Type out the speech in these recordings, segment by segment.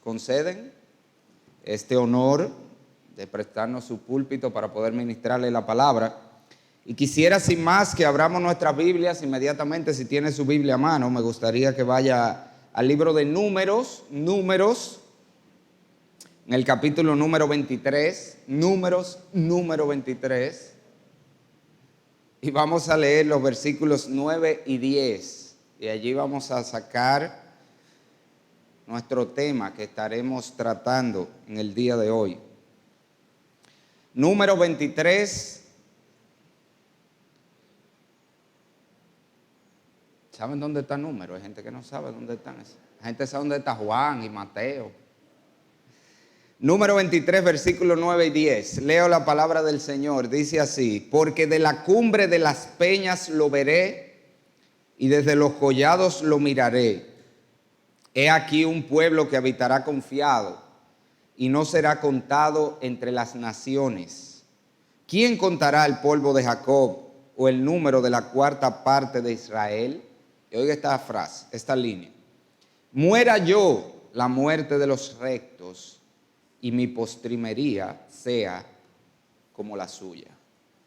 conceden este honor de prestarnos su púlpito para poder ministrarle la palabra. Y quisiera, sin más, que abramos nuestras Biblias inmediatamente. Si tiene su Biblia a mano, me gustaría que vaya al libro de Números, en el capítulo número 23, número 23, y vamos a leer los versículos 9 y 10, y allí vamos a sacar nuestro tema que estaremos tratando en el día de hoy. Número 23. ¿Saben dónde está el número? Hay gente que no sabe dónde están. La gente sabe dónde está Juan y Mateo. Número 23, versículos 9 y 10. Leo la palabra del Señor. Dice así: porque de la cumbre de las peñas lo veré, y desde los collados lo miraré. He aquí un pueblo que habitará confiado, y no será contado entre las naciones. ¿Quién contará el polvo de Jacob, o el número de la cuarta parte de Israel? Y oiga esta frase, esta línea: muera yo la muerte de los rectos, y mi postrimería sea como la suya.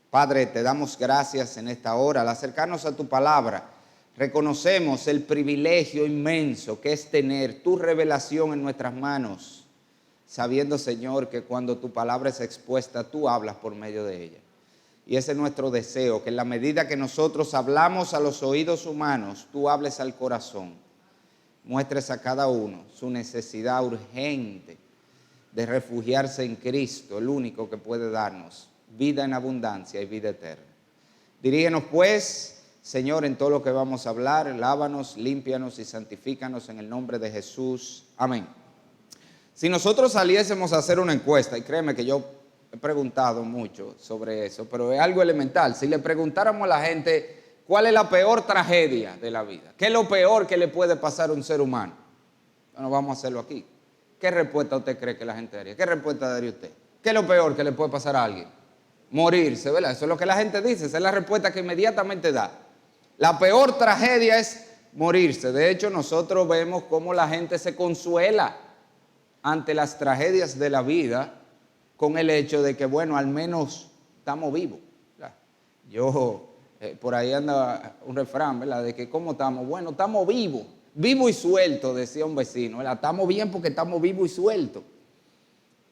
Padre, te damos gracias en esta hora. Al acercarnos a tu palabra, reconocemos el privilegio inmenso que es tener tu revelación en nuestras manos, sabiendo, Señor, que cuando tu palabra es expuesta, tú hablas por medio de ella. Y ese es nuestro deseo, que en la medida que nosotros hablamos a los oídos humanos, tú hables al corazón, muestres a cada uno su necesidad urgente de refugiarse en Cristo, el único que puede darnos vida en abundancia y vida eterna. Dirígenos pues, Señor, en todo lo que vamos a hablar. Lávanos, límpianos y santifícanos en el nombre de Jesús. Amén. Si nosotros saliésemos a hacer una encuesta, y créeme que yo he preguntado mucho sobre eso, pero es algo elemental. Si le preguntáramos a la gente cuál es la peor tragedia de la vida, qué es lo peor que le puede pasar a un ser humano, bueno, vamos a hacerlo aquí. ¿Qué respuesta usted cree que la gente daría? ¿Qué respuesta daría usted? ¿Qué es lo peor que le puede pasar a alguien? Morirse, ¿verdad? Eso es lo que la gente dice, esa es la respuesta que inmediatamente da. La peor tragedia es morirse. De hecho, nosotros vemos cómo la gente se consuela ante las tragedias de la vida con el hecho de que, bueno, al menos estamos vivos. Por ahí anda un refrán, ¿verdad? De que ¿cómo estamos? Bueno, estamos vivos. Vivo y suelto, decía un vecino, ¿verdad? Estamos bien porque estamos vivos y sueltos.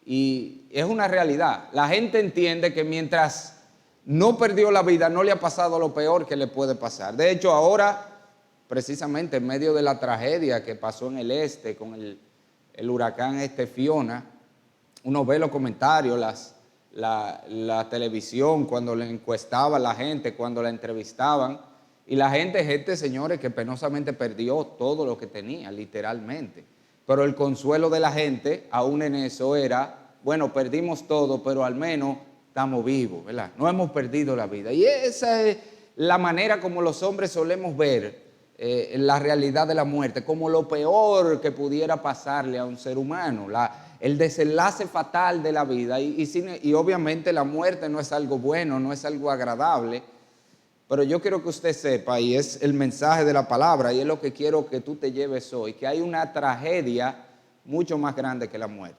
Y es una realidad. La gente entiende que mientras no perdió la vida, no le ha pasado lo peor que le puede pasar. De hecho, ahora, precisamente en medio de la tragedia que pasó en el este con el huracán Fiona, uno ve los comentarios, la televisión, cuando le encuestaba a la gente, cuando la entrevistaban. Y la gente, señores, que penosamente perdió todo lo que tenía, literalmente. Pero el consuelo de la gente, aún en eso, era, bueno, perdimos todo, pero al menos estamos vivos, ¿verdad? No hemos perdido la vida. Y esa es la manera como los hombres solemos ver la realidad de la muerte, como lo peor que pudiera pasarle a un ser humano, el desenlace fatal de la vida. Y obviamente la muerte no es algo bueno, no es algo agradable. Pero yo quiero que usted sepa, y es el mensaje de la palabra, y es lo que quiero que tú te lleves hoy, que hay una tragedia mucho más grande que la muerte.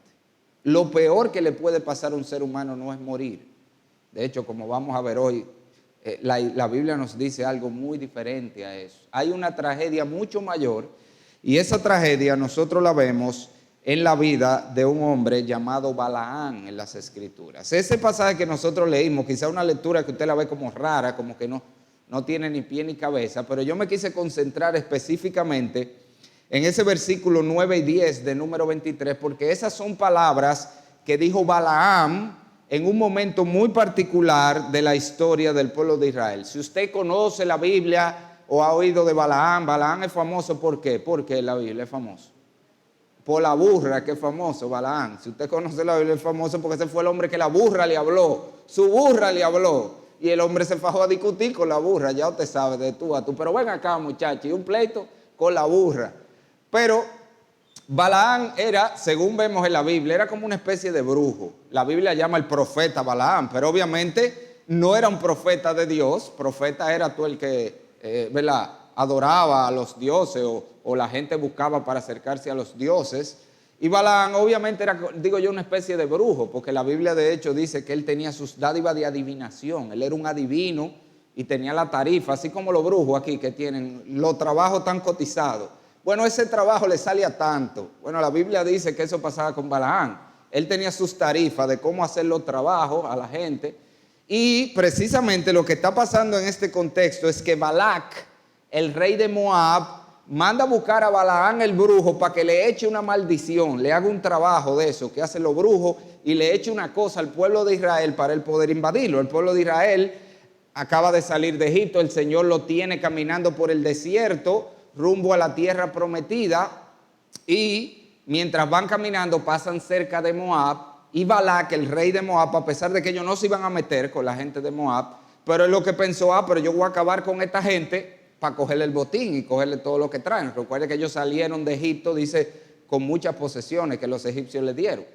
Lo peor que le puede pasar a un ser humano no es morir. De hecho, como vamos a ver hoy, la Biblia nos dice algo muy diferente a eso. Hay una tragedia mucho mayor, y esa tragedia nosotros la vemos en la vida de un hombre llamado Balaam en las Escrituras. Ese pasaje que nosotros leímos, quizá una lectura que usted la ve como rara, como que no tiene ni pie ni cabeza, pero yo me quise concentrar específicamente en ese versículo 9 y 10 de número 23, porque esas son palabras que dijo Balaam en un momento muy particular de la historia del pueblo de Israel. Si usted conoce la Biblia o ha oído de Balaam, Balaam es famoso, ¿por qué? Porque la Biblia es famosa. Por la burra, que es famoso, Balaam. Si usted conoce la Biblia, es famoso porque ese fue el hombre que la burra le habló. Su burra le habló. Y el hombre se fajó a discutir con la burra. Ya usted sabe, de tú a tú. Pero ven acá, muchachos, y un pleito con la burra. Pero Balaam era, según vemos en la Biblia, era como una especie de brujo. La Biblia llama el profeta Balaam, pero obviamente no era un profeta de Dios. Profeta era tú el que, adoraba a los dioses o la gente buscaba para acercarse a los dioses. Y Balaam obviamente era, digo yo, una especie de brujo, porque la Biblia de hecho dice que él tenía sus dádivas de adivinación. Él era un adivino y tenía la tarifa, así como los brujos aquí que tienen los trabajos tan cotizados. Bueno, ese trabajo le salía tanto. Bueno, la Biblia dice que eso pasaba con Balaam. Él tenía sus tarifas de cómo hacer los trabajos a la gente. Y precisamente lo que está pasando en este contexto es que Balac, el rey de Moab, manda a buscar a Balaam el brujo para que le eche una maldición, le haga un trabajo de eso que hacen los brujos y le eche una cosa al pueblo de Israel para él poder invadirlo. El pueblo de Israel acaba de salir de Egipto, el Señor lo tiene caminando por el desierto rumbo a la tierra prometida, y mientras van caminando pasan cerca de Moab. Y Balac, el rey de Moab, a pesar de que ellos no se iban a meter con la gente de Moab, pero es lo que pensó, pero yo voy a acabar con esta gente para cogerle el botín y cogerle todo lo que traen. Recuerde que ellos salieron de Egipto, dice, con muchas posesiones que los egipcios les dieron.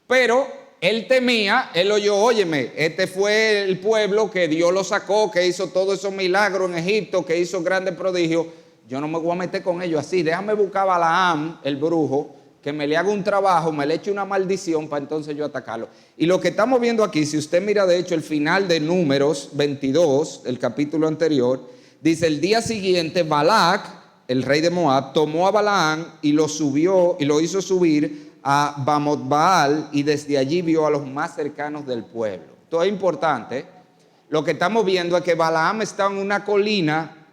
Pero él temía, él oyó, óyeme, este fue el pueblo que Dios lo sacó, que hizo todos esos milagros en Egipto, que hizo grandes prodigios. Yo no me voy a meter con ellos así, déjame buscar a Balaam, el brujo, que me le haga un trabajo, me le eche una maldición para entonces yo atacarlo. Y lo que estamos viendo aquí, si usted mira de hecho el final de Números 22, el capítulo anterior, dice: el día siguiente Balac, el rey de Moab, tomó a Balaam y lo subió y lo hizo subir a Bamot Baal, y desde allí vio a los más cercanos del pueblo. Esto es importante. Lo que estamos viendo es que Balaam está en una colina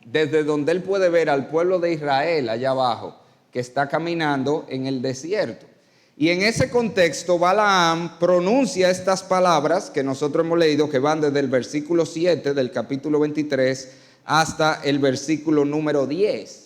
desde donde él puede ver al pueblo de Israel allá abajo, que está caminando en el desierto. Y en ese contexto Balaam pronuncia estas palabras que nosotros hemos leído, que van desde el versículo 7 del capítulo 23 hasta el versículo número 10.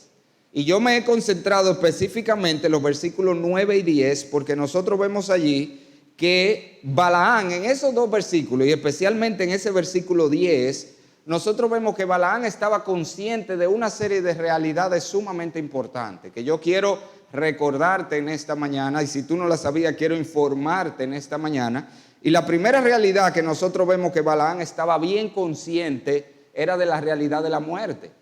Y yo me he concentrado específicamente en los versículos 9 y 10, porque nosotros vemos allí que Balaam, en esos dos versículos, y especialmente en ese versículo 10, nosotros vemos que Balaam estaba consciente de una serie de realidades sumamente importantes, que yo quiero recordarte en esta mañana, y si tú no la sabías, quiero informarte en esta mañana. Y la primera realidad que nosotros vemos que Balaam estaba bien consciente era de la realidad de la muerte.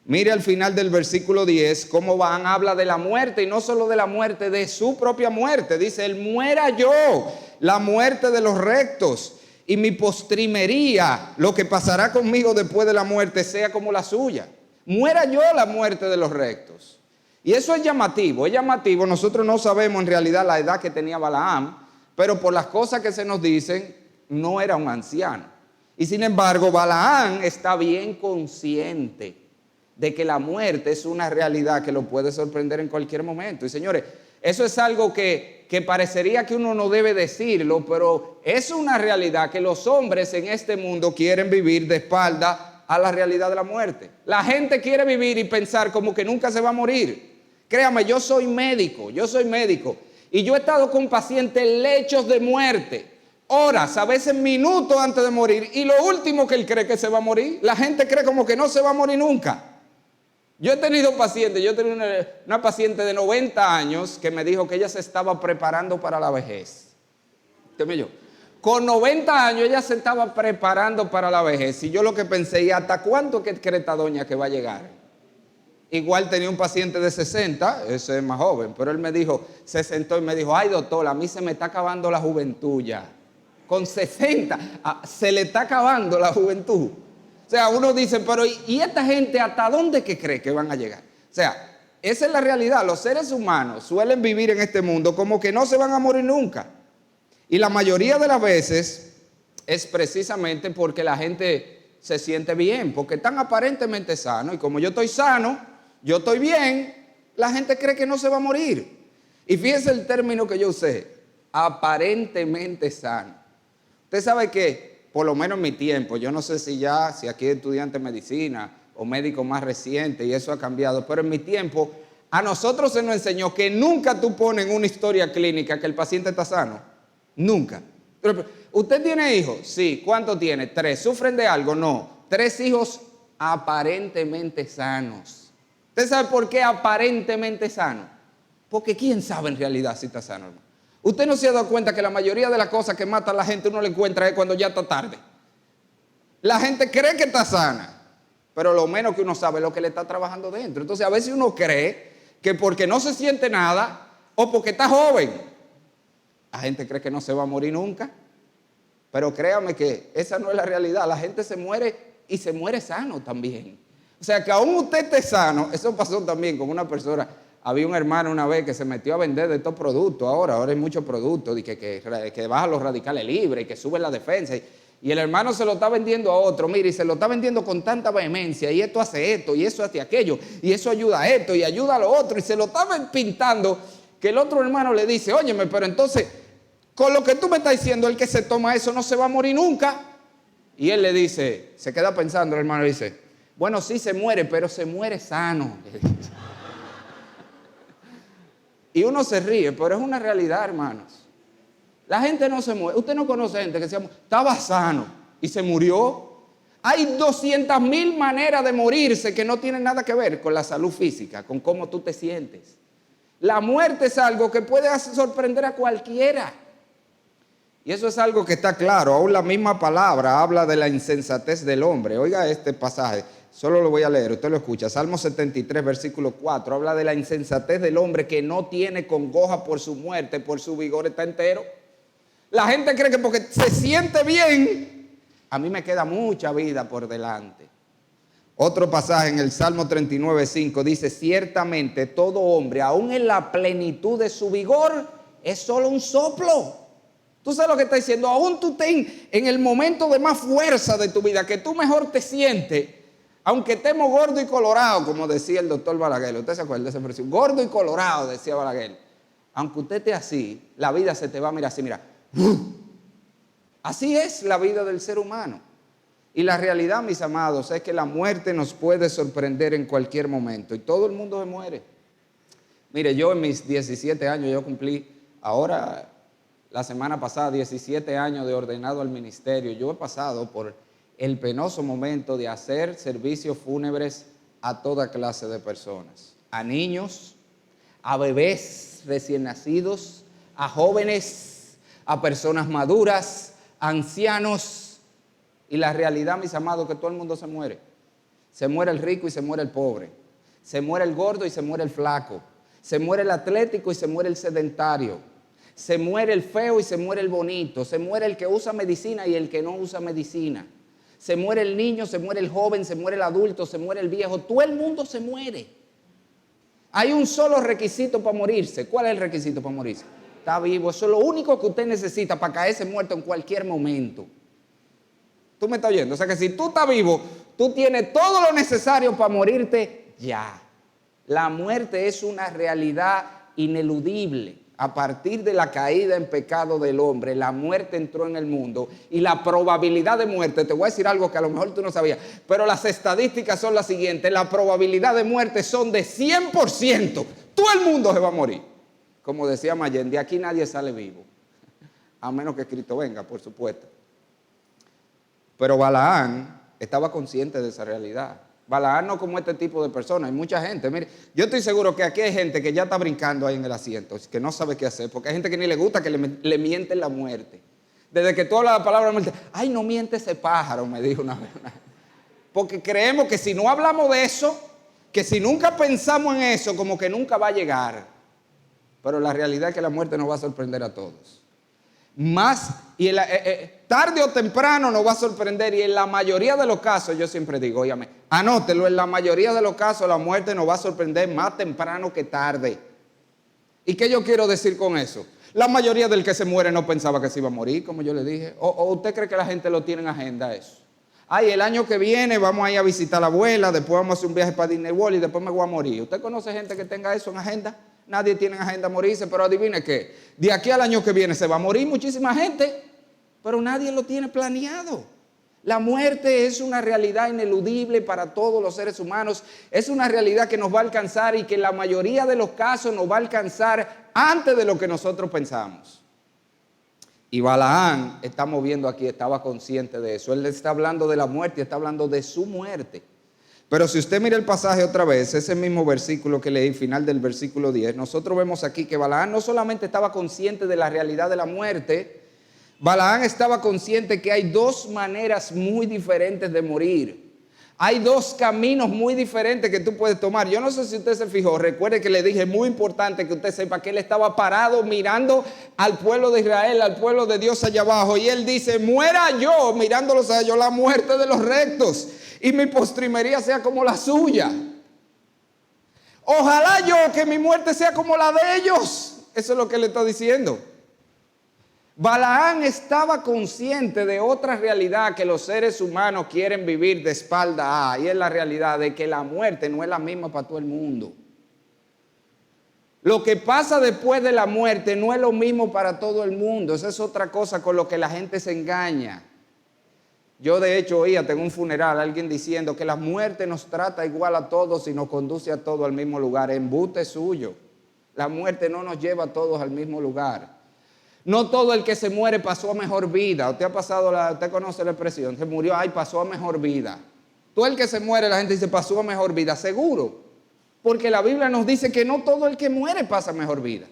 Mire al final del versículo 10 cómo Balaam habla de la muerte, y no solo de la muerte, de su propia muerte. Dice: él muera yo, la muerte de los rectos, y mi postrimería, lo que pasará conmigo después de la muerte, sea como la suya. Muera yo la muerte de los rectos. Y eso es llamativo, es llamativo. Nosotros no sabemos en realidad la edad que tenía Balaam, pero por las cosas que se nos dicen, no era un anciano. Y sin embargo, Balaam está bien consciente de que la muerte es una realidad que lo puede sorprender en cualquier momento. Y señores, eso es algo que parecería que uno no debe decirlo, pero es una realidad que los hombres en este mundo quieren vivir de espalda a la realidad de la muerte. La gente quiere vivir y pensar como que nunca se va a morir. Créame, yo soy médico, y yo he estado con pacientes en lechos de muerte, horas, a veces minutos antes de morir, y lo último que él cree que se va a morir. La gente cree como que no se va a morir nunca. Yo he tenido pacientes, una paciente de 90 años que me dijo que ella se estaba preparando para la vejez. Con 90 años ella se estaba preparando para la vejez, y yo lo que pensé: ¿y hasta cuánto que cree esta doña que va a llegar? Igual tenía un paciente de 60, ese es más joven, pero él me dijo, se sentó y me dijo: ay doctor, a mí se me está acabando la juventud ya. Con 60, se le está acabando la juventud. O sea, uno dice, pero ¿y esta gente hasta dónde que cree que van a llegar? O sea, esa es la realidad. Los seres humanos suelen vivir en este mundo como que no se van a morir nunca. Y la mayoría de las veces es precisamente porque la gente se siente bien, porque están aparentemente sanos. Y como yo estoy sano, yo estoy bien, la gente cree que no se va a morir. Y fíjese el término que yo usé: aparentemente sano. Usted sabe que, por lo menos en mi tiempo, yo no sé si aquí hay estudiantes de medicina o médicos más recientes y eso ha cambiado, pero en mi tiempo a nosotros se nos enseñó que nunca tú pones en una historia clínica que el paciente está sano. Nunca. ¿Usted tiene hijos? Sí. ¿Cuántos tiene? 3. ¿Sufren de algo? No. 3 hijos aparentemente sanos. ¿Usted sabe por qué aparentemente sano? Porque quién sabe en realidad si está sano, hermano. Usted no se ha dado cuenta que la mayoría de las cosas que matan a la gente uno la encuentra cuando ya está tarde. La gente cree que está sana, pero lo menos que uno sabe es lo que le está trabajando dentro. Entonces a veces uno cree que porque no se siente nada, o porque está joven. La gente cree que no se va a morir nunca, pero créame que esa no es la realidad. La gente se muere y se muere sano también. O sea, que aún usted esté sano, eso pasó también con una persona. Había un hermano una vez que se metió a vender de estos productos. Ahora hay muchos productos que bajan los radicales libres y que suben la defensa. Y el hermano se lo está vendiendo a otro, mire, y se lo está vendiendo con tanta vehemencia, y esto hace esto, y eso hace aquello, y eso ayuda a esto, y ayuda a lo otro, y se lo está pintando, que el otro hermano le dice, óyeme, pero entonces, con lo que tú me estás diciendo, el que se toma eso no se va a morir nunca. Y él le dice, se queda pensando, el hermano dice, bueno, sí se muere, pero se muere sano. Y uno se ríe, pero es una realidad, hermanos. La gente no se muere. Usted no conoce gente que estaba sano y se murió. Hay 200,000 maneras de morirse que no tienen nada que ver con la salud física, con cómo tú te sientes. La muerte es algo que puede sorprender a cualquiera. Y eso es algo que está claro. Aún la misma palabra habla de la insensatez del hombre. Oiga este pasaje, solo lo voy a leer, usted lo escucha. Salmo 73, versículo 4, habla de la insensatez del hombre que no tiene congoja por su muerte, por su vigor está entero. La gente cree que porque se siente bien, a mí me queda mucha vida por delante. Otro pasaje en el Salmo 39, 5 dice, ciertamente todo hombre, aún en la plenitud de su vigor, es solo un soplo. Tú sabes lo que está diciendo, aún tú estés en el momento de más fuerza de tu vida, que tú mejor te sientes, aunque estemos gordo y colorado, como decía el doctor Balaguer. ¿Usted se acuerda de esa expresión? Gordo y colorado, decía Balaguer. Aunque usted esté así, la vida se te va a mirar así, mira. Así es la vida del ser humano. Y la realidad, mis amados, es que la muerte nos puede sorprender en cualquier momento. Y todo el mundo se muere. Mire, yo en mis 17 años, yo cumplí, ahora, la semana pasada, 17 años de ordenado al ministerio. Yo he pasado por el penoso momento de hacer servicios fúnebres a toda clase de personas. A niños, a bebés recién nacidos, a jóvenes, a personas maduras, a ancianos. Y la realidad, mis amados, que todo el mundo se muere. Se muere el rico y se muere el pobre. Se muere el gordo y se muere el flaco. Se muere el atlético y se muere el sedentario. Se muere el feo y se muere el bonito. Se muere el que usa medicina y el que no usa medicina. Se muere el niño, se muere el joven, se muere el adulto, se muere el viejo. Todo el mundo se muere. Hay un solo requisito para morirse. ¿Cuál es el requisito para morirse? Está vivo. Eso es lo único que usted necesita para caerse muerto en cualquier momento. ¿Tú me estás oyendo? O sea que si tú estás vivo, tú tienes todo lo necesario para morirte ya. La muerte es una realidad ineludible. A partir de la caída en pecado del hombre, la muerte entró en el mundo y la probabilidad de muerte, te voy a decir algo que a lo mejor tú no sabías, pero las estadísticas son las siguientes, la probabilidad de muerte son de 100%. Todo el mundo se va a morir. Como decía Mayen, de aquí nadie sale vivo, a menos que Cristo venga, por supuesto. Pero Balaán estaba consciente de esa realidad. Balaán no como este tipo de personas. Hay mucha gente, mire, yo estoy seguro que aquí hay gente que ya está brincando ahí en el asiento, que no sabe qué hacer, porque hay gente que ni le gusta que le mienten la muerte. Desde que tú hablas la palabra muerte, ay, no miente ese pájaro, me dijo una vez. Porque creemos que si no hablamos de eso, que si nunca pensamos en eso, como que nunca va a llegar. Pero la realidad es que la muerte nos va a sorprender a todos. Tarde o temprano nos va a sorprender, y en la mayoría de los casos, yo siempre digo, óyame, anótelo, en la mayoría de los casos la muerte nos va a sorprender más temprano que tarde. ¿Y qué yo quiero decir con eso? La mayoría del que se muere no pensaba que se iba a morir, como yo le dije. ¿O usted cree que la gente lo tiene en agenda eso? Ay, el año que viene vamos a ir a visitar a la abuela, después vamos a hacer un viaje para Disney World y después me voy a morir. ¿Usted conoce gente que tenga eso en agenda? Nadie tiene en agenda morirse, pero adivine qué, de aquí al año que viene se va a morir muchísima gente, pero nadie lo tiene planeado. La muerte es una realidad ineludible para todos los seres humanos, es una realidad que nos va a alcanzar y que en la mayoría de los casos nos va a alcanzar antes de lo que nosotros pensamos. Y Balaán, estamos viendo aquí, estaba consciente de eso. Él está hablando de la muerte y está hablando de su muerte. Pero si usted mira el pasaje otra vez, ese mismo versículo que leí, final del versículo 10, nosotros vemos aquí que Balaán no solamente estaba consciente de la realidad de la muerte, Balaán estaba consciente que hay dos maneras muy diferentes de morir. Hay dos caminos muy diferentes que tú puedes tomar. Yo no sé si usted se fijó, recuerde que le dije, muy importante que usted sepa que él estaba parado mirando al pueblo de Israel, al pueblo de Dios allá abajo. Y él dice, muera yo, mirándolos a ellos, la muerte de los rectos, y mi postrimería sea como la suya. Ojalá yo que mi muerte sea como la de ellos. Eso es lo que él está diciendo. Balaam estaba consciente de otra realidad que los seres humanos quieren vivir de espalda a, y es la realidad de que la muerte no es la misma para todo el mundo. Lo que pasa después de la muerte no es lo mismo para todo el mundo. Esa es otra cosa con lo que la gente se engaña. Yo de hecho oía en un funeral alguien diciendo que la muerte nos trata igual a todos y nos conduce a todos al mismo lugar. Embuste suyo. La muerte no nos lleva a todos al mismo lugar. No todo el que se muere pasó a mejor vida. Usted conoce la expresión, se murió, pasó a mejor vida. Todo el que se muere, la gente dice, pasó a mejor vida, seguro. Porque la Biblia nos dice que no todo el que muere pasa a mejor vida.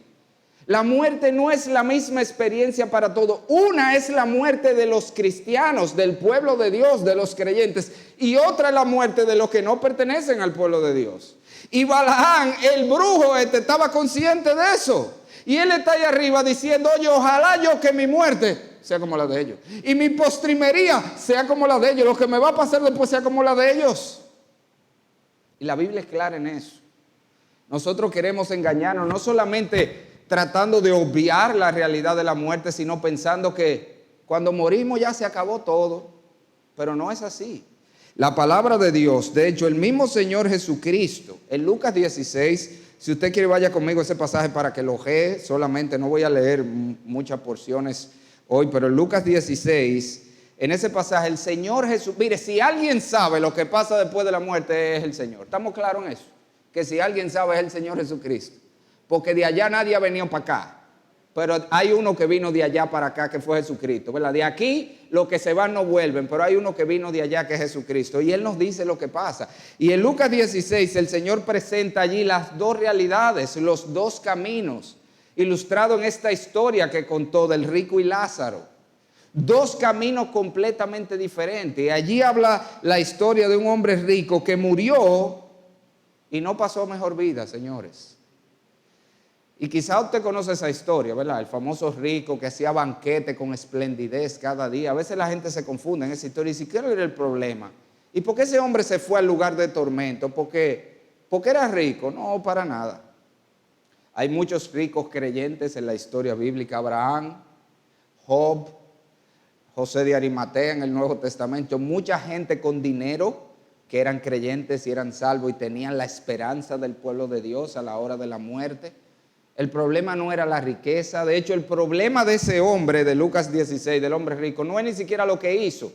La muerte no es la misma experiencia para todos. Una es la muerte de los cristianos, del pueblo de Dios, de los creyentes. Y otra es la muerte de los que no pertenecen al pueblo de Dios. Y Balaam, el brujo estaba consciente de eso. Y él está ahí arriba diciendo, oye, ojalá yo que mi muerte sea como la de ellos. Y mi postrimería sea como la de ellos. Lo que me va a pasar después sea como la de ellos. Y la Biblia es clara en eso. Nosotros queremos engañarnos, no solamente tratando de obviar la realidad de la muerte, sino pensando que cuando morimos ya se acabó todo. Pero no es así. La palabra de Dios, de hecho, el mismo Señor Jesucristo, en Lucas 16, si usted quiere vaya conmigo a ese pasaje para que lo ojee, solamente no voy a leer muchas porciones hoy, pero en Lucas 16, en ese pasaje el Señor Jesús, mire, si alguien sabe lo que pasa después de la muerte es el Señor. ¿Estamos claros en eso? Que si alguien sabe es el Señor Jesucristo. Porque de allá nadie ha venido para acá. Pero hay uno que vino de allá para acá, que fue Jesucristo, ¿verdad? De aquí los que se van no vuelven, pero hay uno que vino de allá, que es Jesucristo. Y Él nos dice lo que pasa. Y en Lucas 16 el Señor presenta allí las dos realidades, los dos caminos, ilustrado en esta historia que contó del rico y Lázaro. Dos caminos completamente diferentes. Y allí habla la historia de un hombre rico que murió y no pasó mejor vida, señores. Y quizá usted conoce esa historia, ¿verdad? El famoso rico que hacía banquete con esplendidez cada día. A veces la gente se confunde en esa historia y dice, ¿qué era el problema? ¿Y por qué ese hombre se fue al lugar de tormento? ¿Porque era rico? No, para nada. Hay muchos ricos creyentes en la historia bíblica. Abraham, Job, José de Arimatea en el Nuevo Testamento. Mucha gente con dinero que eran creyentes y eran salvos y tenían la esperanza del pueblo de Dios a la hora de la muerte. El problema no era la riqueza. De hecho, el problema de ese hombre de Lucas 16, del hombre rico, no es ni siquiera lo que hizo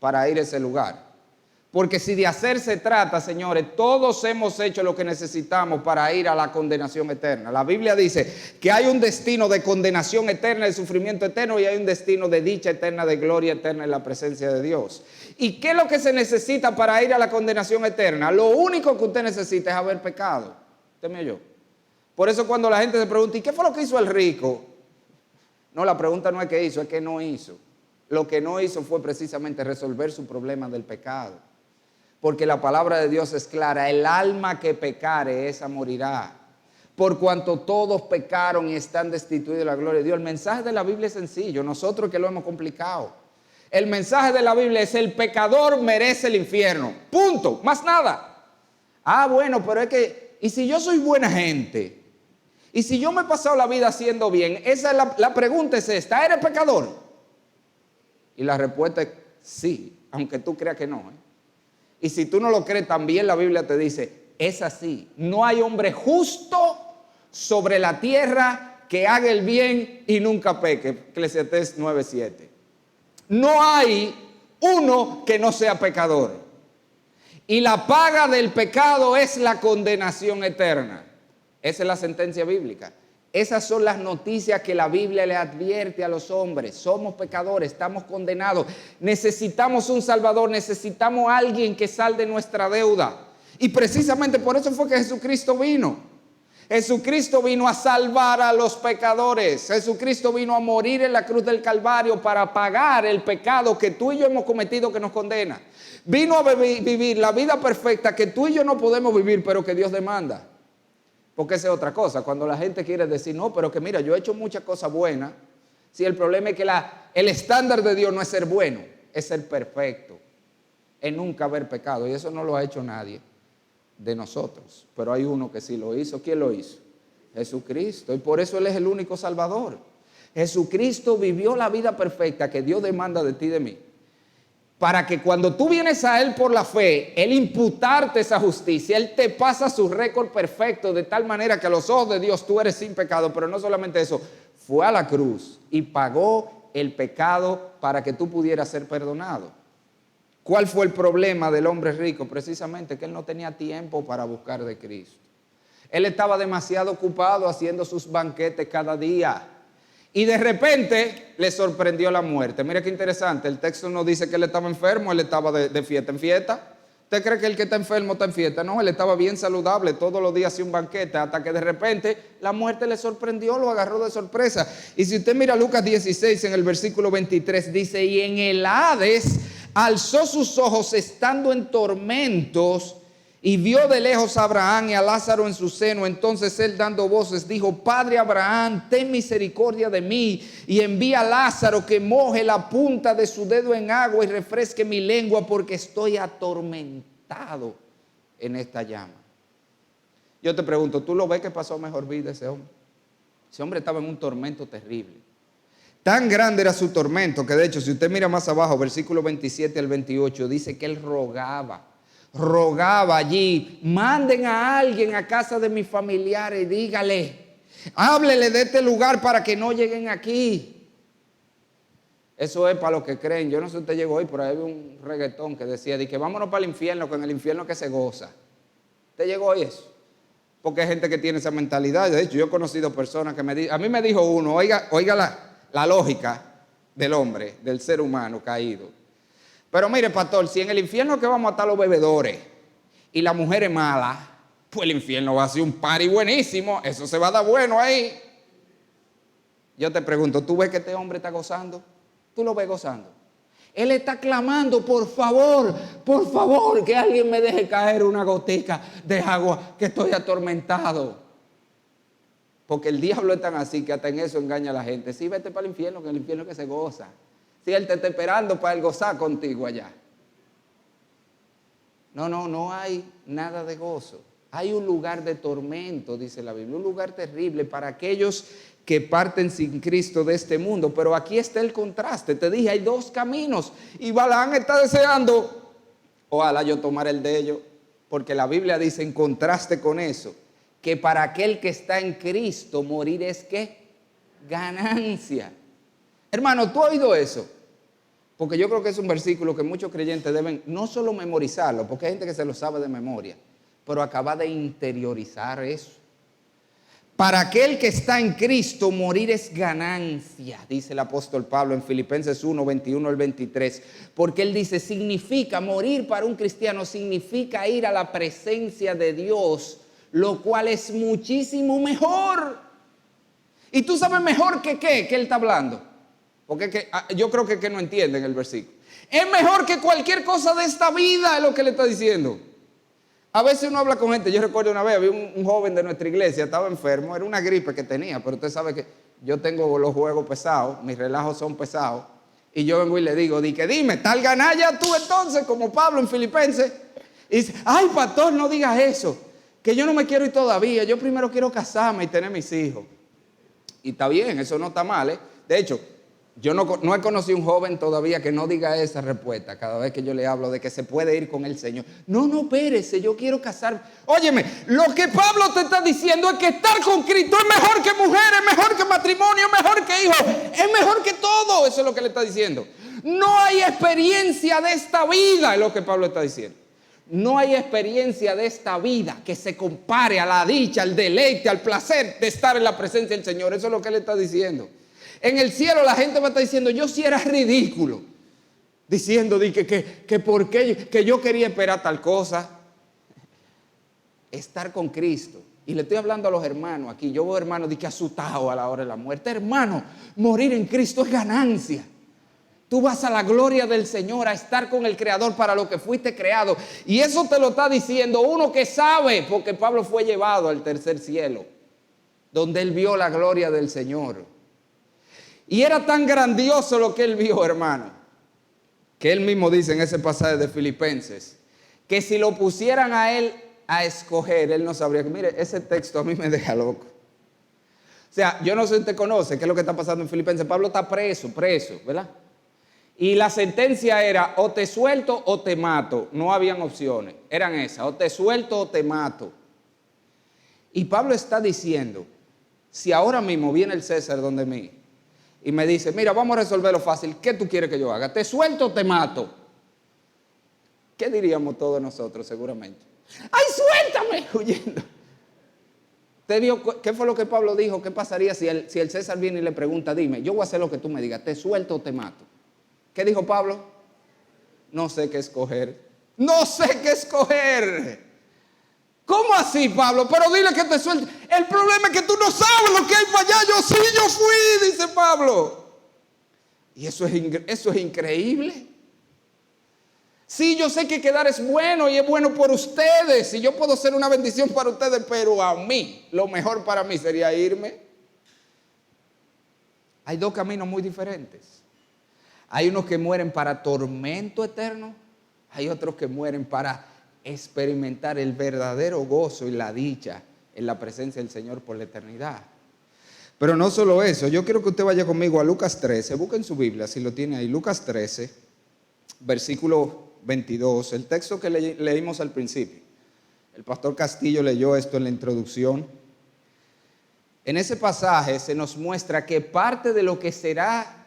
para ir a ese lugar. Porque si de hacer se trata, señores, todos hemos hecho lo que necesitamos para ir a la condenación eterna. La Biblia dice que hay un destino de condenación eterna, de sufrimiento eterno, y hay un destino de dicha eterna, de gloria eterna en la presencia de Dios. ¿Y qué es lo que se necesita para ir a la condenación eterna? Lo único que usted necesita es haber pecado. ¿Usted me oyó? Por eso cuando la gente se pregunta, ¿y qué fue lo que hizo el rico? No, la pregunta no es qué hizo, es qué no hizo. Lo que no hizo fue precisamente resolver su problema del pecado. Porque la palabra de Dios es clara, el alma que pecare, esa morirá. Por cuanto todos pecaron y están destituidos de la gloria de Dios. El mensaje de la Biblia es sencillo, nosotros que lo hemos complicado. El mensaje de la Biblia es: el pecador merece el infierno. Punto, más nada. Ah, bueno, pero es que, ¿y si yo soy buena gente? ¿Y si yo me he pasado la vida haciendo bien? Esa es la pregunta es esta: ¿eres pecador? Y la respuesta es sí, aunque tú creas que no. Y si tú no lo crees, también la Biblia te dice, es así. No hay hombre justo sobre la tierra que haga el bien y nunca peque. Eclesiastés 9:7. No hay uno que no sea pecador. Y la paga del pecado es la condenación eterna. Esa es la sentencia bíblica. Esas son las noticias que la Biblia le advierte a los hombres. Somos pecadores, estamos condenados. Necesitamos un Salvador, necesitamos a alguien que salde nuestra deuda. Y precisamente por eso fue que Jesucristo vino. Jesucristo vino a salvar a los pecadores. Jesucristo vino a morir en la cruz del Calvario para pagar el pecado que tú y yo hemos cometido que nos condena. Vino a vivir la vida perfecta que tú y yo no podemos vivir, pero que Dios demanda. Porque esa es otra cosa. Cuando la gente quiere decir, no, pero que mira, yo he hecho muchas cosas buenas. Sí, el problema es que el estándar de Dios no es ser bueno, es ser perfecto. Es nunca haber pecado. Y eso no lo ha hecho nadie de nosotros, pero hay uno que sí lo hizo. ¿Quién lo hizo? Jesucristo. Y por eso Él es el único Salvador. Jesucristo vivió la vida perfecta que Dios demanda de ti y de mí, para que cuando tú vienes a Él por la fe, Él imputarte esa justicia, Él te pasa su récord perfecto de tal manera que a los ojos de Dios tú eres sin pecado. Pero no solamente eso, fue a la cruz y pagó el pecado para que tú pudieras ser perdonado. ¿Cuál fue el problema del hombre rico? Precisamente que él no tenía tiempo para buscar de Cristo. Él estaba demasiado ocupado haciendo sus banquetes cada día. Y de repente le sorprendió la muerte. Mira qué interesante, el texto no dice que él estaba enfermo, él estaba de fiesta en fiesta. ¿Usted cree que el que está enfermo está en fiesta? No, él estaba bien saludable, todos los días hacía un banquete, hasta que de repente la muerte le sorprendió, lo agarró de sorpresa. Y si usted mira Lucas 16 en el versículo 23, dice, y en el Hades alzó sus ojos estando en tormentos y vio de lejos a Abraham y a Lázaro en su seno. Entonces él, dando voces, dijo, Padre Abraham, ten misericordia de mí y envía a Lázaro que moje la punta de su dedo en agua y refresque mi lengua, porque estoy atormentado en esta llama. Yo te pregunto, ¿tú lo ves que pasó mejor vida ese hombre? Ese hombre estaba en un tormento terrible. Tan grande era su tormento que, de hecho, si usted mira más abajo, versículo 27 al 28, dice que él rogaba allí, manden a alguien a casa de mis familiares y dígale, háblele de este lugar para que no lleguen aquí. Eso es para los que creen. Yo no sé si usted llegó hoy, por ahí había un reggaetón que decía, que vámonos para el infierno, que en el infierno que se goza. ¿Usted llegó hoy eso? Porque hay gente que tiene esa mentalidad. De hecho, yo he conocido personas que a mí me dijo uno, oiga la lógica del hombre, del ser humano caído. Pero mire, pastor, si en el infierno que vamos a estar los bebedores y la mujer es mala, pues el infierno va a ser un party buenísimo, eso se va a dar bueno ahí. Yo te pregunto, ¿tú ves que este hombre está gozando? ¿Tú lo ves gozando? Él está clamando, por favor, que alguien me deje caer una gotica de agua, que estoy atormentado. Porque el diablo es tan así que hasta en eso engaña a la gente. Sí, vete para el infierno, que el infierno es que se goza. Sí, Él te está esperando para él gozar contigo allá. No hay nada de gozo. Hay un lugar de tormento, dice la Biblia, un lugar terrible para aquellos que parten sin Cristo de este mundo. Pero aquí está el contraste. Te dije, hay dos caminos. Y Balaam está deseando, ojalá yo tomara el de ellos, porque la Biblia dice en contraste con eso, que para aquel que está en Cristo morir es ¿qué? Ganancia. Hermano, ¿tú has oído eso? Porque yo creo que es un versículo que muchos creyentes deben no solo memorizarlo, porque hay gente que se lo sabe de memoria, pero acaba de interiorizar eso. Para aquel que está en Cristo morir es ganancia, dice el apóstol Pablo en Filipenses 1, 21 al 23. Porque él dice, significa morir para un cristiano, significa ir a la presencia de Dios, lo cual es muchísimo mejor. Y tú sabes mejor que qué él está hablando. Porque yo creo que no entienden el versículo. Es mejor que cualquier cosa de esta vida, es lo que le está diciendo. A veces uno habla con gente. Yo recuerdo una vez, había un joven de nuestra iglesia, estaba enfermo, era una gripe que tenía, pero usted sabe que yo tengo los juegos pesados, mis relajos son pesados, y yo vengo y le digo, dime, ¿tal ganalla tú entonces, como Pablo en Filipenses? Y dice, ay pastor, no digas eso, que yo no me quiero ir todavía, yo primero quiero casarme y tener mis hijos. Y está bien, eso no está mal, ¿eh? De hecho, yo no he conocido un joven todavía que no diga esa respuesta cada vez que yo le hablo de que se puede ir con el Señor. No, espérese, yo quiero casarme. Óyeme, lo que Pablo te está diciendo es que estar con Cristo es mejor que mujer, es mejor que matrimonio, es mejor que hijos, es mejor que todo. Eso es lo que le está diciendo. No hay experiencia de esta vida, es lo que Pablo está diciendo. No hay experiencia de esta vida que se compare a la dicha, al deleite, al placer de estar en la presencia del Señor. Eso es lo que él está diciendo. En el cielo la gente va a estar diciendo, yo sí era ridículo, diciendo que por qué que yo quería esperar tal cosa. Estar con Cristo Y le estoy hablando a los hermanos aquí. Yo veo hermanos de que asustados a la hora de la muerte. Hermano, morir en Cristo es ganancia. Tú vas a la gloria del Señor, a estar con el Creador para lo que fuiste creado. Y eso te lo está diciendo uno que sabe, porque Pablo fue llevado al tercer cielo, donde él vio la gloria del Señor. Y era tan grandioso lo que él vio, hermano, que él mismo dice en ese pasaje de Filipenses, que si lo pusieran a él a escoger, él no sabría. Mire, ese texto a mí me deja loco. O sea, yo no sé si usted conoce qué es lo que está pasando en Filipenses. Pablo está preso, ¿verdad? Y la sentencia era o te suelto o te mato. No habían opciones, eran esas, o te suelto o te mato. Y Pablo está diciendo, si ahora mismo viene el César donde mí y me dice, mira, vamos a resolverlo fácil, ¿qué tú quieres que yo haga? ¿Te suelto o te mato? ¿Qué diríamos todos nosotros seguramente? ¡Ay, suéltame! Huyendo. ¿Qué fue lo que Pablo dijo? ¿Qué pasaría si el César viene y le pregunta, dime, yo voy a hacer lo que tú me digas, ¿te suelto o te mato? ¿Qué dijo Pablo? No sé qué escoger. No sé qué escoger. ¿Cómo así, Pablo? Pero dile que te suelte. El problema es que tú no sabes lo que hay para allá. Yo sí, yo fui, dice Pablo. Y eso es increíble. Sí, yo sé que quedar es bueno y es bueno por ustedes. Y yo puedo ser una bendición para ustedes, pero a mí, lo mejor para mí sería irme. Hay dos caminos muy diferentes. Hay unos que mueren para tormento eterno. Hay otros que mueren para experimentar el verdadero gozo y la dicha en la presencia del Señor por la eternidad. Pero no solo eso. Yo quiero que usted vaya conmigo a Lucas 13. Busquen su Biblia si lo tiene ahí. Lucas 13, versículo 22. El texto que leímos al principio. El pastor Castillo leyó esto en la introducción. En ese pasaje se nos muestra que parte de lo que será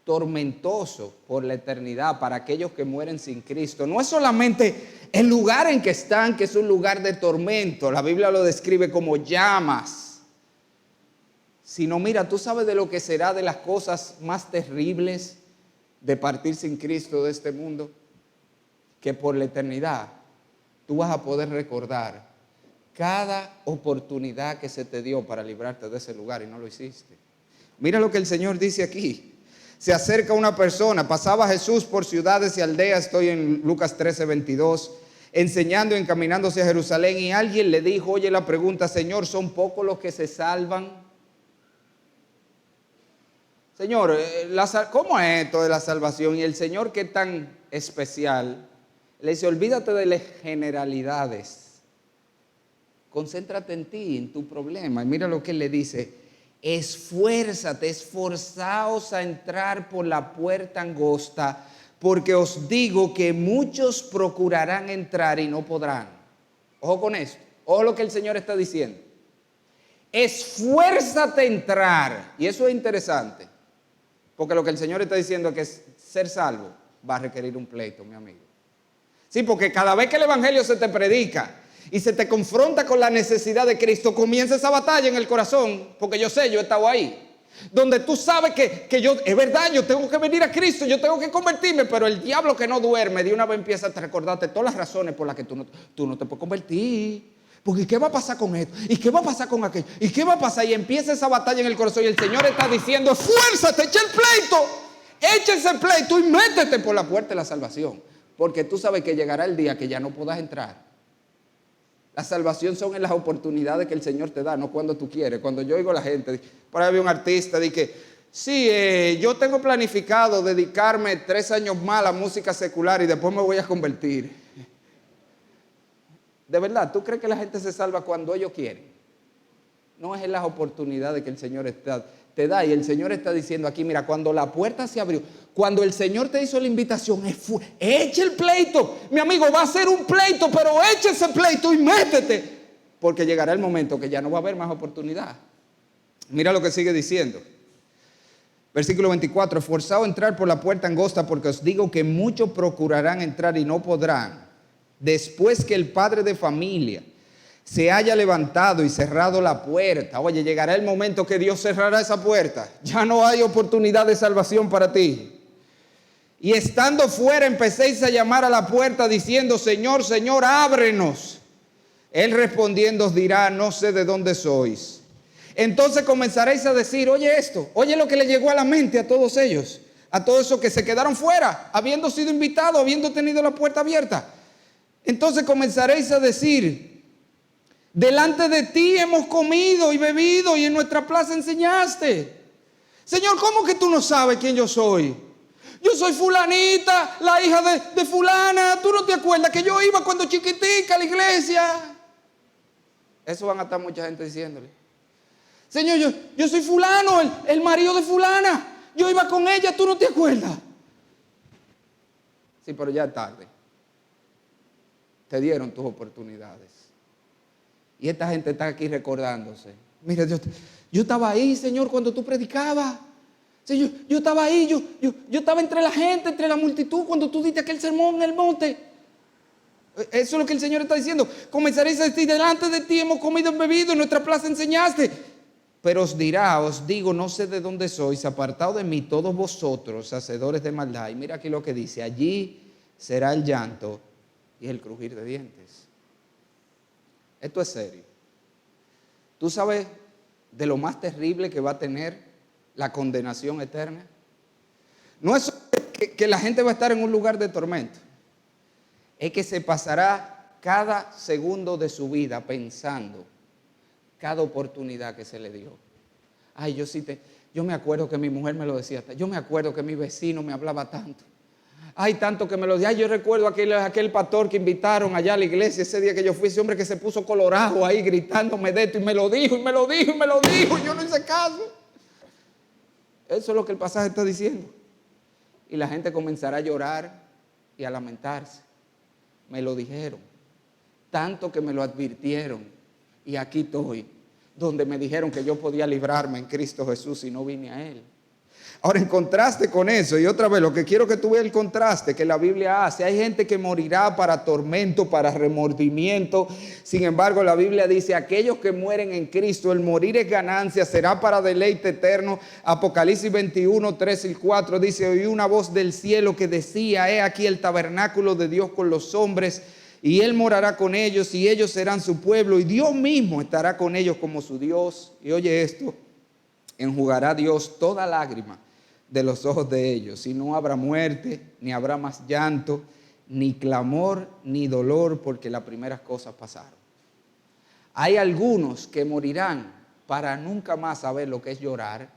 tormentoso por la eternidad para aquellos que mueren sin Cristo no es solamente el lugar en que están, que es un lugar de tormento. La Biblia lo describe como llamas. Sino, mira, tú sabes de lo que será de las cosas más terribles de partir sin Cristo de este mundo, que por la eternidad tú vas a poder recordar cada oportunidad que se te dio para librarte de ese lugar y no lo hiciste. Mira lo que el Señor dice aquí. Se acerca una persona, pasaba Jesús por ciudades y aldeas, estoy en Lucas 13, 22, enseñando y encaminándose a Jerusalén, y alguien le dijo, oye la pregunta, Señor, ¿son pocos los que se salvan? Señor, ¿cómo es esto de la salvación? Y el Señor, que es tan especial, le dice, olvídate de las generalidades, concéntrate en ti, en tu problema. Y mira lo que él le dice, esfuérzate, esforzaos a entrar por la puerta angosta, porque os digo que muchos procurarán entrar y no podrán. Ojo con esto, ojo lo que el Señor está diciendo. Esfuérzate a entrar. Y eso es interesante, porque lo que el Señor está diciendo es que ser salvo va a requerir un pleito, mi amigo. Sí, porque cada vez que el Evangelio se te predica y se te confronta con la necesidad de Cristo, comienza esa batalla en el corazón, porque yo sé, yo he estado ahí, donde tú sabes que yo, es verdad, yo tengo que venir a Cristo, yo tengo que convertirme, pero el diablo que no duerme, de una vez empieza a recordarte todas las razones por las que tú no te puedes convertir, porque ¿qué va a pasar con esto? ¿Y qué va a pasar con aquello? ¿Y qué va a pasar? Y empieza esa batalla en el corazón y el Señor está diciendo, esfuérzate, echa el pleito, echa ese pleito y métete por la puerta de la salvación, porque tú sabes que llegará el día que ya no puedas entrar. La salvación son en las oportunidades que el Señor te da, no cuando tú quieres. Cuando yo oigo a la gente, por ahí había un artista, dice que sí, yo tengo planificado dedicarme 3 años más a la música secular y después me voy a convertir. De verdad, ¿tú crees que la gente se salva cuando ellos quieren? No es en las oportunidades que el Señor te da. Y el Señor está diciendo aquí, mira, cuando la puerta se abrió, cuando el Señor te hizo la invitación, eche el pleito. Mi amigo, va a ser un pleito, pero eche ese pleito y métete. Porque llegará el momento que ya no va a haber más oportunidad. Mira lo que sigue diciendo. Versículo 24, esforzaos a entrar por la puerta angosta, porque os digo que muchos procurarán entrar y no podrán. Después que el padre de familia se haya levantado y cerrado la puerta, oye, llegará el momento que Dios cerrará esa puerta. Ya no hay oportunidad de salvación para ti. Y estando fuera empecéis a llamar a la puerta diciendo, Señor, Señor, ábrenos. Él respondiendo os dirá, no sé de dónde sois. Entonces comenzaréis a decir, oye esto, oye lo que le llegó a la mente a todos ellos, a todos esos que se quedaron fuera, habiendo sido invitados, habiendo tenido la puerta abierta. Entonces comenzaréis a decir, delante de ti hemos comido y bebido y en nuestra plaza enseñaste. Señor, ¿cómo que tú no sabes quién yo soy? Yo soy fulanita, la hija de fulana. ¿Tú no te acuerdas que yo iba cuando chiquitica a la iglesia? Eso van a estar mucha gente diciéndole. Señor, yo soy fulano, el marido de fulana. Yo iba con ella, ¿tú no te acuerdas? Sí, pero ya es tarde. Te dieron tus oportunidades. Y esta gente está aquí recordándose. Mira, yo estaba ahí, Señor, cuando tú predicabas. Sí, yo estaba ahí, yo estaba entre la gente, entre la multitud, cuando tú diste aquel sermón en el monte. Eso es lo que el Señor está diciendo. Comenzaréis a decir, delante de ti hemos comido y bebido, en nuestra plaza enseñaste. Pero os dirá, os digo, no sé de dónde sois, apartados de mí todos vosotros, hacedores de maldad. Y mira aquí lo que dice, allí será el llanto y el crujir de dientes. Esto es serio. ¿Tú sabes de lo más terrible que va a tener la condenación eterna? No es que la gente va a estar en un lugar de tormento. Es que se pasará cada segundo de su vida pensando cada oportunidad que se le dio. Ay, yo me acuerdo que mi mujer me lo decía. Yo me acuerdo que mi vecino me hablaba tanto. Ay, tanto que me lo decía. Ay, yo recuerdo aquel pastor que invitaron allá a la iglesia ese día que yo fui. Ese hombre que se puso colorado ahí gritándome de esto y me lo dijo, y me lo dijo, y me lo dijo. Y yo no hice caso. Eso es lo que el pasaje está diciendo. Y la gente comenzará a llorar y a lamentarse. Me lo dijeron. Tanto que me lo advirtieron. Y aquí estoy, donde me dijeron que yo podía librarme en Cristo Jesús y no vine a Él. Ahora, en contraste con eso, y otra vez, lo que quiero que tú veas el contraste que la Biblia hace. Hay gente que morirá para tormento, para remordimiento. Sin embargo, la Biblia dice, aquellos que mueren en Cristo, el morir es ganancia, será para deleite eterno. Apocalipsis 21, 3 y 4 dice, oí una voz del cielo que decía, he aquí el tabernáculo de Dios con los hombres, y Él morará con ellos, y ellos serán su pueblo, y Dios mismo estará con ellos como su Dios. Y oye esto, enjugará Dios toda lágrima de los ojos de ellos, y no habrá muerte, ni habrá más llanto, ni clamor, ni dolor, porque las primeras cosas pasaron. Hay algunos que morirán para nunca más saber lo que es llorar,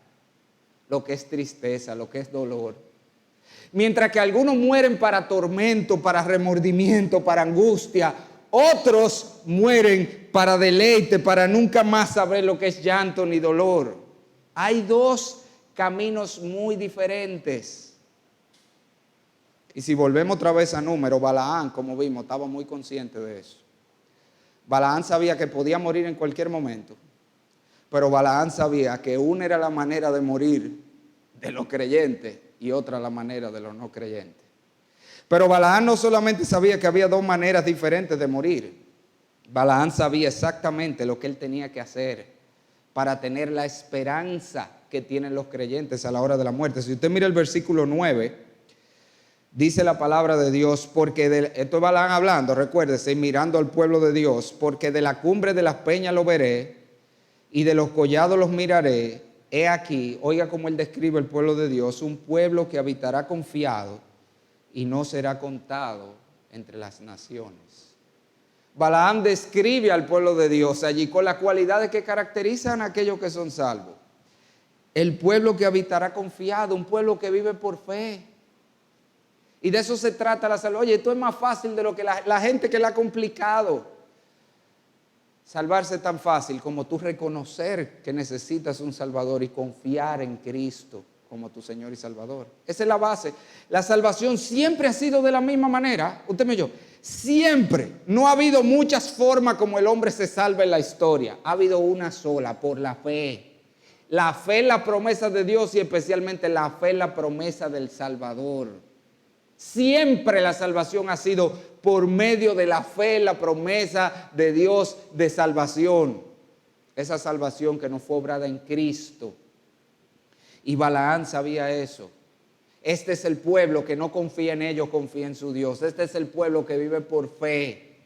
lo que es tristeza, lo que es dolor. Mientras que algunos mueren para tormento, para remordimiento, para angustia, otros mueren para deleite, para nunca más saber lo que es llanto ni dolor. Hay dos caminos muy diferentes. Y si volvemos otra vez a número, Balaam, como vimos, estaba muy consciente de eso. Balaam sabía que podía morir en cualquier momento, pero Balaam sabía que una era la manera de morir de los creyentes y otra la manera de los no creyentes. Pero Balaam no solamente sabía que había dos maneras diferentes de morir. Balaam sabía exactamente lo que él tenía que hacer para tener la esperanza que tienen los creyentes a la hora de la muerte. Si usted mira el versículo 9, dice la palabra de Dios, esto es Balaam hablando, recuérdese, mirando al pueblo de Dios, porque de la cumbre de las peñas lo veré y de los collados los miraré. He aquí, oiga cómo él describe el pueblo de Dios, un pueblo que habitará confiado y no será contado entre las naciones. Balaam describe al pueblo de Dios allí con las cualidades que caracterizan a aquellos que son salvos. El pueblo que habitará confiado, un pueblo que vive por fe. Y de eso se trata la salvación. Oye, esto es más fácil de lo que la gente que la ha complicado. Salvarse es tan fácil como tú reconocer que necesitas un Salvador y confiar en Cristo como tu Señor y Salvador. Esa es la base. La salvación siempre ha sido de la misma manera. Usted me oyó. Siempre. No ha habido muchas formas como el hombre se salva en la historia. Ha habido una sola, por la fe. La fe en la promesa de Dios y especialmente la fe en la promesa del Salvador. Siempre la salvación ha sido por medio de la fe en la promesa de Dios de salvación. Esa salvación que nos fue obrada en Cristo. Y Balaam sabía eso. Este es el pueblo que no confía en ellos, confía en su Dios. Este es el pueblo que vive por fe.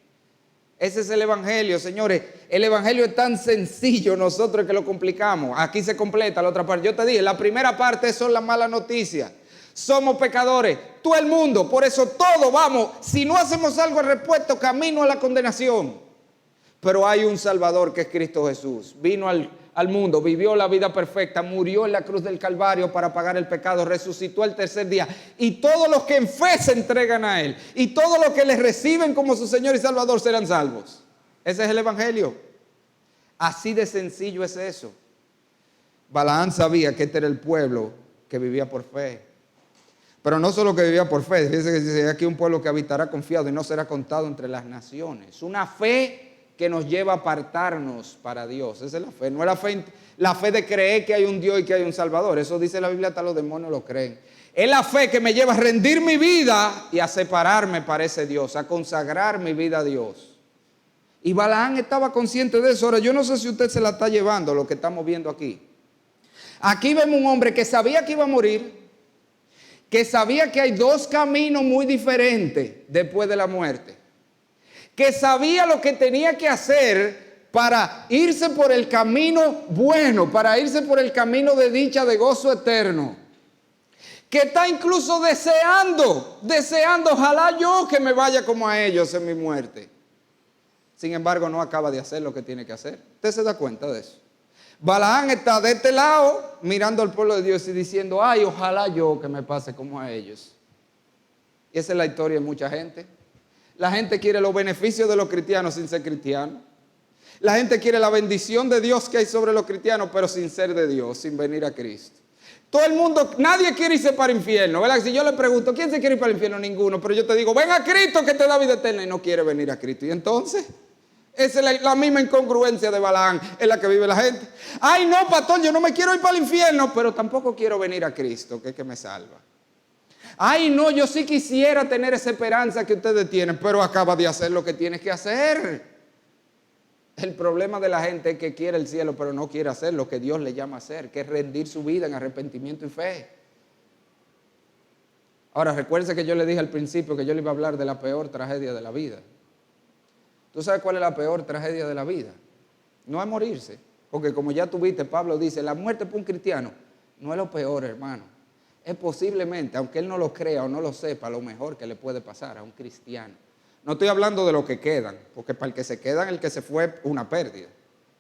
Ese es el evangelio, señores. El evangelio es tan sencillo, nosotros que lo complicamos. Aquí se completa la otra parte. Yo te dije, la primera parte son las malas noticias. Somos pecadores, todo el mundo, por eso todos vamos, si no hacemos algo al respecto, camino a la condenación. Pero hay un Salvador que es Cristo Jesús. Vino al mundo, vivió la vida perfecta, murió en la cruz del Calvario para pagar el pecado, resucitó el tercer día. Y todos los que en fe se entregan a Él, y todos los que le reciben como su Señor y Salvador serán salvos. Ese es el evangelio. Así de sencillo es eso. Balaam sabía que este era el pueblo que vivía por fe. Pero no solo que vivía por fe, dice que dice aquí un pueblo que habitará confiado y no será contado entre las naciones. Una fe que nos lleva a apartarnos para Dios. Esa es la fe. No es la fe de creer que hay un Dios y que hay un Salvador. Eso dice la Biblia, hasta los demonios lo creen. Es la fe que me lleva a rendir mi vida y a separarme para ese Dios, a consagrar mi vida a Dios. Y Balaam estaba consciente de eso. Ahora, yo no sé si usted se la está llevando lo que estamos viendo aquí. Aquí vemos un hombre que sabía que iba a morir, que sabía que hay dos caminos muy diferentes después de la muerte, que sabía lo que tenía que hacer para irse por el camino bueno, para irse por el camino de dicha, de gozo eterno, que está incluso deseando, ojalá yo que me vaya como a ellos en mi muerte. Sin embargo, no acaba de hacer lo que tiene que hacer. ¿Usted se da cuenta de eso? Balaam está de este lado mirando al pueblo de Dios y diciendo, ay, ojalá yo que me pase como a ellos. Y esa es la historia de mucha gente. La gente quiere los beneficios de los cristianos sin ser cristianos. La gente quiere la bendición de Dios que hay sobre los cristianos, pero sin ser de Dios, sin venir a Cristo. Todo el mundo, nadie quiere irse para el infierno, ¿verdad? Si yo le pregunto, ¿quién se quiere ir para el infierno? Ninguno. Pero yo te digo, ven a Cristo que te da vida eterna, y no quiere venir a Cristo. Y entonces, esa es la misma incongruencia de Balaam en la que vive la gente. Ay, no, pastor, yo no me quiero ir para el infierno, pero tampoco quiero venir a Cristo, que es que me salva. Ay, no, yo sí quisiera tener esa esperanza que ustedes tienen, pero acaba de hacer lo que tienes que hacer. El problema de la gente es que quiere el cielo, pero no quiere hacer lo que Dios le llama a hacer, que es rendir su vida en arrepentimiento y fe. Ahora, recuérdense que yo le dije al principio que yo le iba a hablar de la peor tragedia de la vida. ¿Tú sabes cuál es la peor tragedia de la vida? No es morirse, porque como ya tuviste, Pablo dice, la muerte para un cristiano no es lo peor, hermano. Es posiblemente, aunque él no lo crea o no lo sepa, lo mejor que le puede pasar a un cristiano. No estoy hablando de los que quedan, porque para el que se quedan, el que se fue, una pérdida.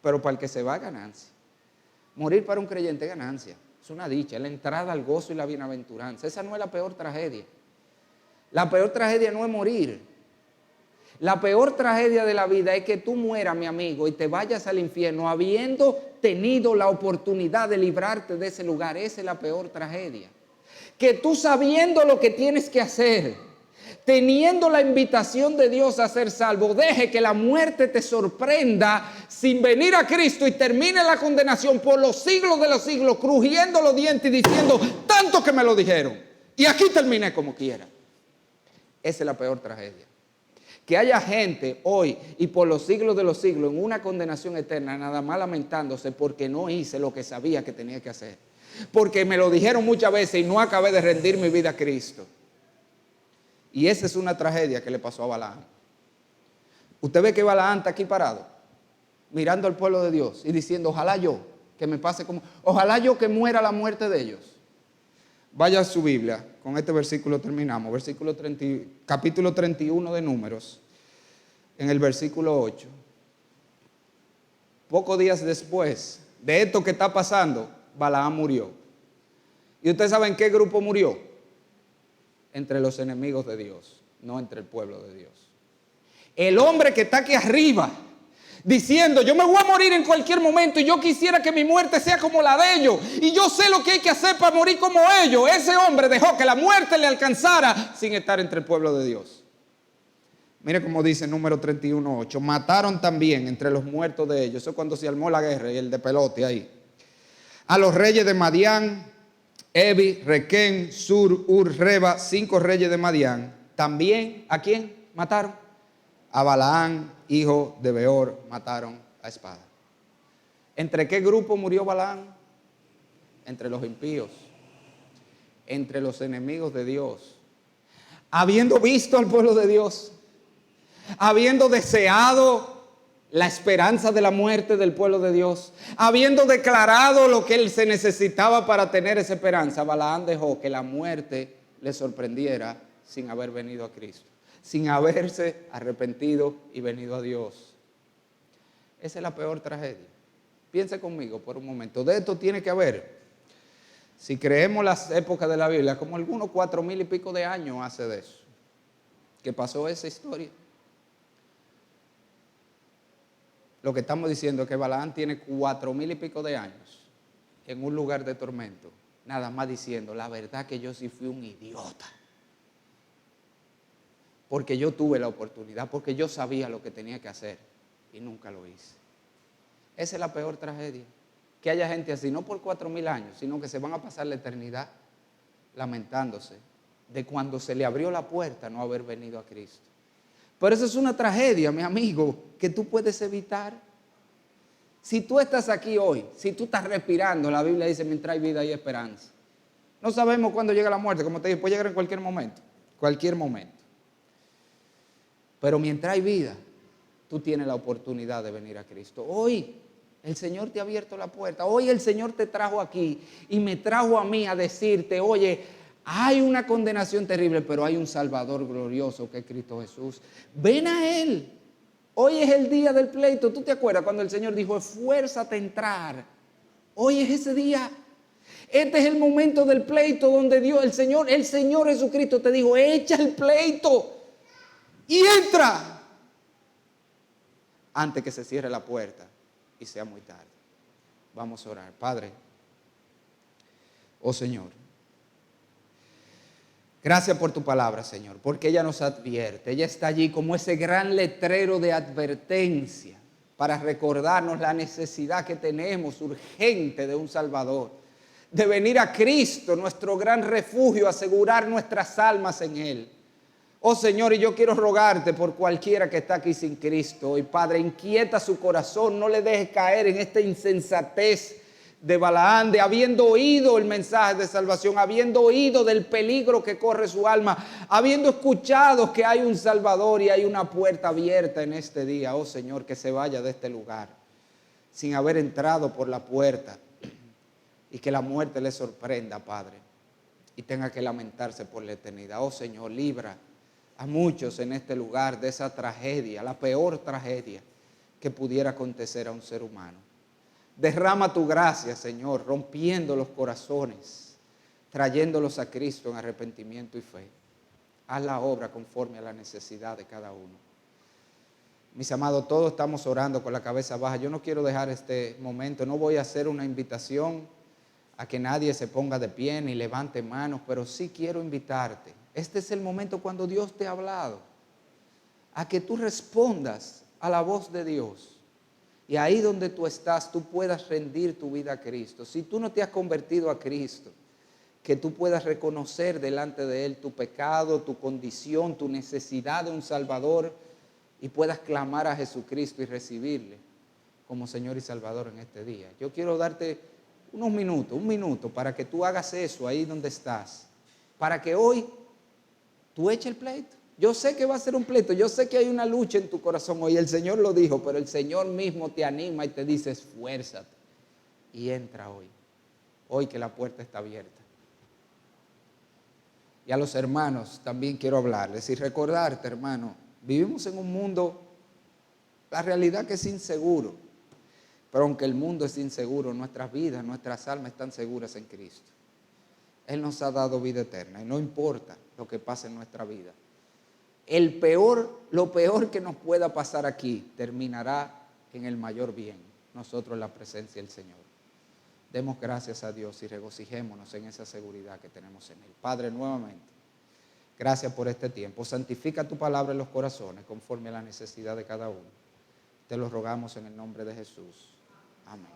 Pero para el que se va, ganancia. Morir para un creyente es ganancia. Es una dicha, es la entrada al gozo y la bienaventuranza. Esa no es la peor tragedia. La peor tragedia no es morir. La peor tragedia de la vida es que tú mueras, mi amigo, y te vayas al infierno habiendo tenido la oportunidad de librarte de ese lugar. Esa es la peor tragedia. Que tú sabiendo lo que tienes que hacer, teniendo la invitación de Dios a ser salvo, deje que la muerte te sorprenda sin venir a Cristo y termine la condenación por los siglos de los siglos, crujiendo los dientes y diciendo, tanto que me lo dijeron, y aquí terminé como quiera. Esa es la peor tragedia. Que haya gente hoy y por los siglos de los siglos en una condenación eterna, nada más lamentándose porque no hice lo que sabía que tenía que hacer. Porque me lo dijeron muchas veces y no acabé de rendir mi vida a Cristo. Y esa es una tragedia que le pasó a Balaam. Usted ve que Balaam está aquí parado, mirando al pueblo de Dios y diciendo, ojalá yo que me pase como, ojalá yo que muera la muerte de ellos. Vaya a su Biblia, con este versículo terminamos, capítulo 31 de Números, en el versículo 8. Pocos días después de esto que está pasando, Balaam murió. ¿Y ustedes saben qué grupo murió? Entre los enemigos de Dios, no entre el pueblo de Dios. El hombre que está aquí arriba, diciendo, yo me voy a morir en cualquier momento y yo quisiera que mi muerte sea como la de ellos. Y yo sé lo que hay que hacer para morir como ellos. Ese hombre dejó que la muerte le alcanzara sin estar entre el pueblo de Dios. Mire cómo dice Número 31:8. Mataron también entre los muertos de ellos. Eso es cuando se armó la guerra y el de pelote ahí. A los reyes de Madián, Evi, Requén, Sur, Ur, Reba, 5 reyes de Madián. También, ¿a quién mataron? A Balaam, hijo de Beor, mataron a espada. ¿Entre qué grupo murió Balaam? Entre los impíos, entre los enemigos de Dios. Habiendo visto al pueblo de Dios, habiendo deseado la esperanza de la muerte del pueblo de Dios, habiendo declarado lo que él se necesitaba para tener esa esperanza, Balaam dejó que la muerte le sorprendiera sin haber venido a Cristo, sin haberse arrepentido y venido a Dios. Esa es la peor tragedia. Piense conmigo por un momento. De esto tiene que haber, si creemos las épocas de la Biblia, como algunos 4,000 y pico de años hace de eso, que pasó esa historia. Lo que estamos diciendo es que Balaam tiene 4,000 y pico de años en un lugar de tormento, nada más diciendo, la verdad que yo sí fui un idiota. Porque yo tuve la oportunidad, porque yo sabía lo que tenía que hacer y nunca lo hice. Esa es la peor tragedia. Que haya gente así, no por 4,000 años, sino que se van a pasar la eternidad lamentándose de cuando se le abrió la puerta no haber venido a Cristo. Pero eso es una tragedia, mi amigo, que tú puedes evitar. Si tú estás aquí hoy, si tú estás respirando, la Biblia dice, mientras hay vida hay esperanza. No sabemos cuándo llega la muerte, como te dije, puede llegar en cualquier momento, cualquier momento. Pero mientras hay vida, tú tienes la oportunidad de venir a Cristo. Hoy el Señor te ha abierto la puerta. Hoy el Señor te trajo aquí y me trajo a mí a decirte, oye, hay una condenación terrible, pero hay un Salvador glorioso que es Cristo Jesús. Ven a Él. Hoy es el día del pleito. ¿Tú te acuerdas cuando el Señor dijo, esfuérzate a entrar? Hoy es ese día. Este es el momento del pleito donde Dios, el Señor Jesucristo te dijo, echa el pleito y entra antes que se cierre la puerta y sea muy tarde. Vamos a orar. Padre, oh Señor, gracias por tu palabra, Señor, porque ella nos advierte. Ella está allí como ese gran letrero de advertencia para recordarnos la necesidad que tenemos urgente de un Salvador, de venir a Cristo, nuestro gran refugio, asegurar nuestras almas en Él. Oh Señor, y yo quiero rogarte por cualquiera que está aquí sin Cristo. Y Padre, inquieta su corazón, no le dejes caer en esta insensatez de Balaam, de habiendo oído el mensaje de salvación, habiendo oído del peligro que corre su alma, habiendo escuchado que hay un Salvador y hay una puerta abierta en este día. Oh Señor, que se vaya de este lugar sin haber entrado por la puerta y que la muerte le sorprenda, Padre, y tenga que lamentarse por la eternidad. Oh Señor, libra a muchos en este lugar de esa tragedia, la peor tragedia que pudiera acontecer a un ser humano. Derrama tu gracia, Señor, rompiendo los corazones, trayéndolos a Cristo en arrepentimiento y fe. Haz la obra conforme a la necesidad de cada uno. Mis amados, todos estamos orando con la cabeza baja. Yo no quiero dejar este momento, no voy a hacer una invitación a que nadie se ponga de pie ni levante manos, pero sí quiero invitarte. Este es el momento cuando Dios te ha hablado, a que tú respondas a la voz de Dios. Y ahí donde tú estás, tú puedas rendir tu vida a Cristo. Si tú no te has convertido a Cristo, que tú puedas reconocer delante de Él tu pecado, tu condición, tu necesidad de un Salvador, y puedas clamar a Jesucristo y recibirle como Señor y Salvador en este día. Yo quiero darte un minuto, para que tú hagas eso ahí donde estás, para que hoy tú eches el pleito. Yo sé que va a ser un pleito, yo sé que hay una lucha en tu corazón hoy, el Señor lo dijo, pero el Señor mismo te anima y te dice, esfuérzate y entra hoy que la puerta está abierta. Y a los hermanos también quiero hablarles y recordarte, hermano, vivimos en un mundo, la realidad que es inseguro, pero aunque el mundo es inseguro, nuestras vidas, nuestras almas están seguras en Cristo. Él nos ha dado vida eterna y no importa lo que pase en nuestra vida. Lo peor que nos pueda pasar aquí terminará en el mayor bien, nosotros en la presencia del Señor. Demos gracias a Dios y regocijémonos en esa seguridad que tenemos en Él. Padre, nuevamente, gracias por este tiempo. Santifica tu palabra en los corazones conforme a la necesidad de cada uno. Te lo rogamos en el nombre de Jesús. Amén.